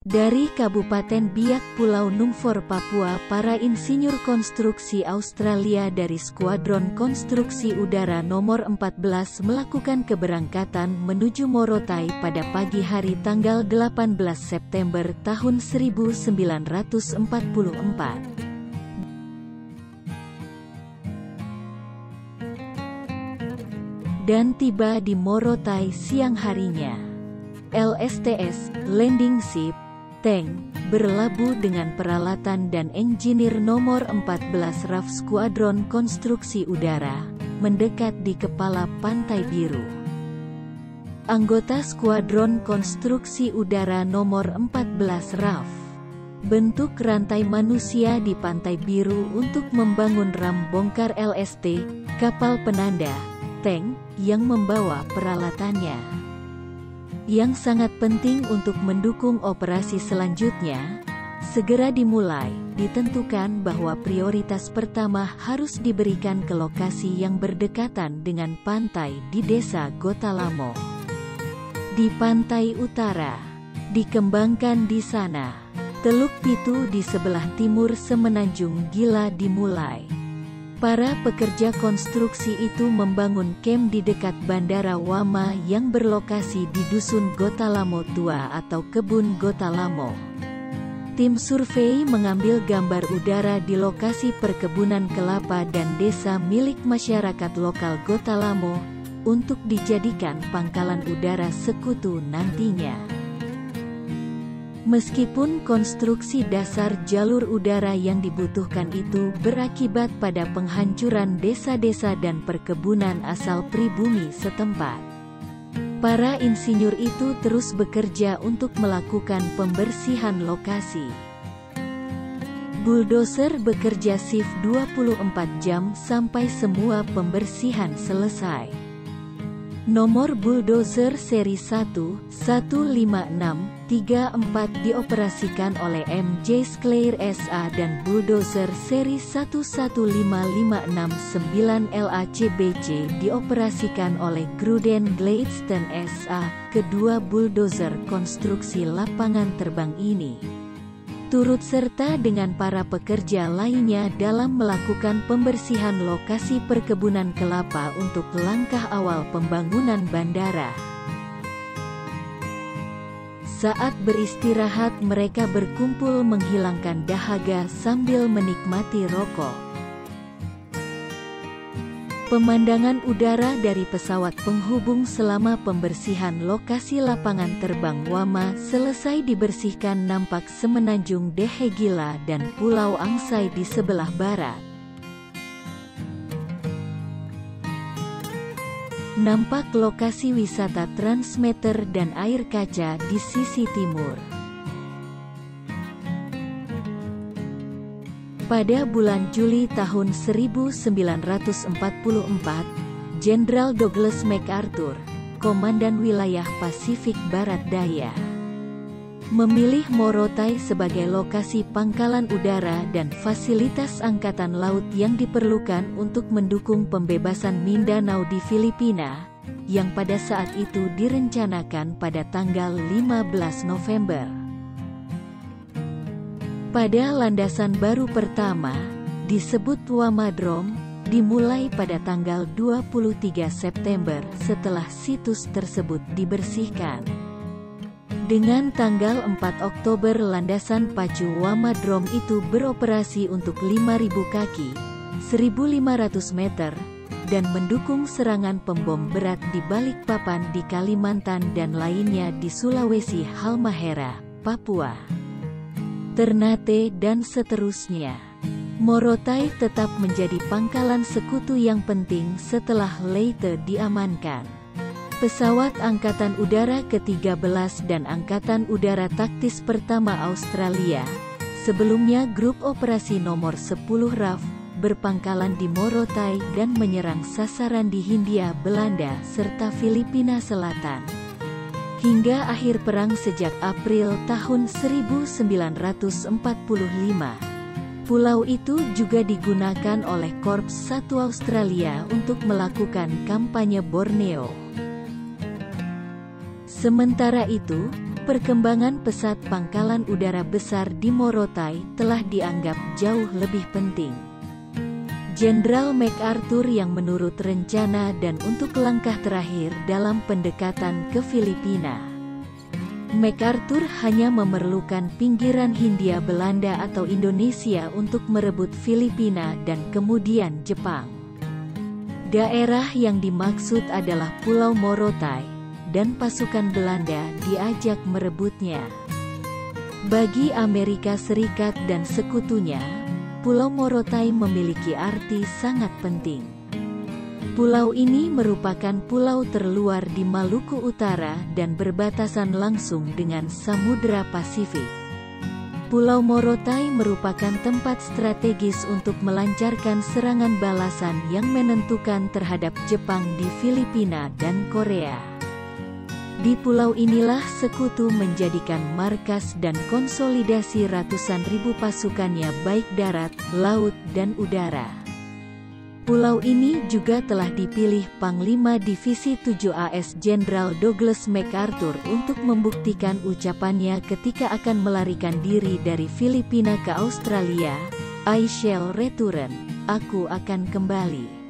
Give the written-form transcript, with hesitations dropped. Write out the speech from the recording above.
Dari Kabupaten Biak, Pulau Numfor, Papua, para insinyur konstruksi Australia dari Skuadron Konstruksi Udara nomor 14 melakukan keberangkatan menuju Morotai pada pagi hari tanggal 18 September tahun 1944. Dan tiba di Morotai siang harinya. LSTS, Landing Ship, tank, berlabuh dengan peralatan dan engineer nomor 14 RAF Skuadron Konstruksi Udara, mendekat di kepala Pantai Biru. Anggota Skuadron Konstruksi Udara nomor 14 RAF bentuk rantai manusia di Pantai Biru untuk membangun ram bongkar LST, kapal penanda, tank, yang membawa peralatannya. Yang sangat penting untuk mendukung operasi selanjutnya, segera dimulai, ditentukan bahwa prioritas pertama harus diberikan ke lokasi yang berdekatan dengan pantai di Desa Gotalamo. Di pantai utara, dikembangkan di sana. Teluk Pitu di sebelah timur Semenanjung Gila dimulai. Para pekerja konstruksi itu membangun kem di dekat Bandara Wama yang berlokasi di Dusun Gotalamo Tua atau Kebun Gotalamo. Tim survei mengambil gambar udara di lokasi perkebunan kelapa dan desa milik masyarakat lokal Gotalamo, untuk dijadikan pangkalan udara sekutu nantinya. Meskipun konstruksi dasar jalur udara yang dibutuhkan itu berakibat pada penghancuran desa-desa dan perkebunan asal pribumi setempat, para insinyur itu terus bekerja untuk melakukan pembersihan lokasi. Bulldozer bekerja shift 24 jam sampai semua pembersihan selesai. Nomor bulldozer seri 1-156-34 dioperasikan oleh MJ Sclair SA dan bulldozer seri 11559 LACBC dioperasikan oleh Gruden Gladstone SA. Kedua bulldozer konstruksi lapangan terbang ini turut serta dengan para pekerja lainnya dalam melakukan pembersihan lokasi perkebunan kelapa untuk langkah awal pembangunan bandara. Saat beristirahat mereka berkumpul menghilangkan dahaga sambil menikmati rokok. Pemandangan udara dari pesawat penghubung selama pembersihan lokasi lapangan terbang Wama selesai dibersihkan nampak Semenanjung Dehegila dan Pulau Angsai di sebelah barat. Nampak lokasi wisata Transmeter dan air kaca di sisi timur. Pada bulan Juli tahun 1944, Jenderal Douglas MacArthur, Komandan Wilayah Pasifik Barat Daya, memilih Morotai sebagai lokasi pangkalan udara dan fasilitas angkatan laut yang diperlukan untuk mendukung pembebasan Mindanao di Filipina, yang pada saat itu direncanakan pada tanggal 15 November. Pada landasan baru pertama, disebut Wamadrome, dimulai pada tanggal 23 September setelah situs tersebut dibersihkan. Dengan tanggal 4 Oktober landasan pacu Wamadrome itu beroperasi untuk 5.000 kaki, 1.500 meter, dan mendukung serangan pembom berat di Balikpapan di Kalimantan dan lainnya di Sulawesi, Halmahera, Papua, Ternate dan seterusnya. Morotai tetap menjadi pangkalan sekutu yang penting setelah Leyte diamankan. Pesawat Angkatan Udara ke-13 dan Angkatan Udara Taktis Pertama Australia, sebelumnya Grup Operasi Nomor 10 RAF, berpangkalan di Morotai dan menyerang sasaran di Hindia Belanda serta Filipina Selatan. Hingga akhir perang sejak April tahun 1945. Pulau itu juga digunakan oleh Korps 1 Australia untuk melakukan kampanye Borneo. Sementara itu, perkembangan pesat pangkalan udara besar di Morotai telah dianggap jauh lebih penting. Jenderal MacArthur yang menurut rencana dan untuk langkah terakhir dalam pendekatan ke Filipina. MacArthur hanya memerlukan pinggiran Hindia Belanda atau Indonesia untuk merebut Filipina dan kemudian Jepang. Daerah yang dimaksud adalah Pulau Morotai, dan pasukan Belanda diajak merebutnya. Bagi Amerika Serikat dan sekutunya, Pulau Morotai memiliki arti sangat penting. Pulau ini merupakan pulau terluar di Maluku Utara dan berbatasan langsung dengan Samudra Pasifik. Pulau Morotai merupakan tempat strategis untuk melancarkan serangan balasan yang menentukan terhadap Jepang di Filipina dan Korea. Di pulau inilah sekutu menjadikan markas dan konsolidasi ratusan ribu pasukannya baik darat, laut, dan udara. Pulau ini juga telah dipilih Panglima Divisi 7 AS Jenderal Douglas MacArthur untuk membuktikan ucapannya ketika akan melarikan diri dari Filipina ke Australia, "I shall return," aku akan kembali.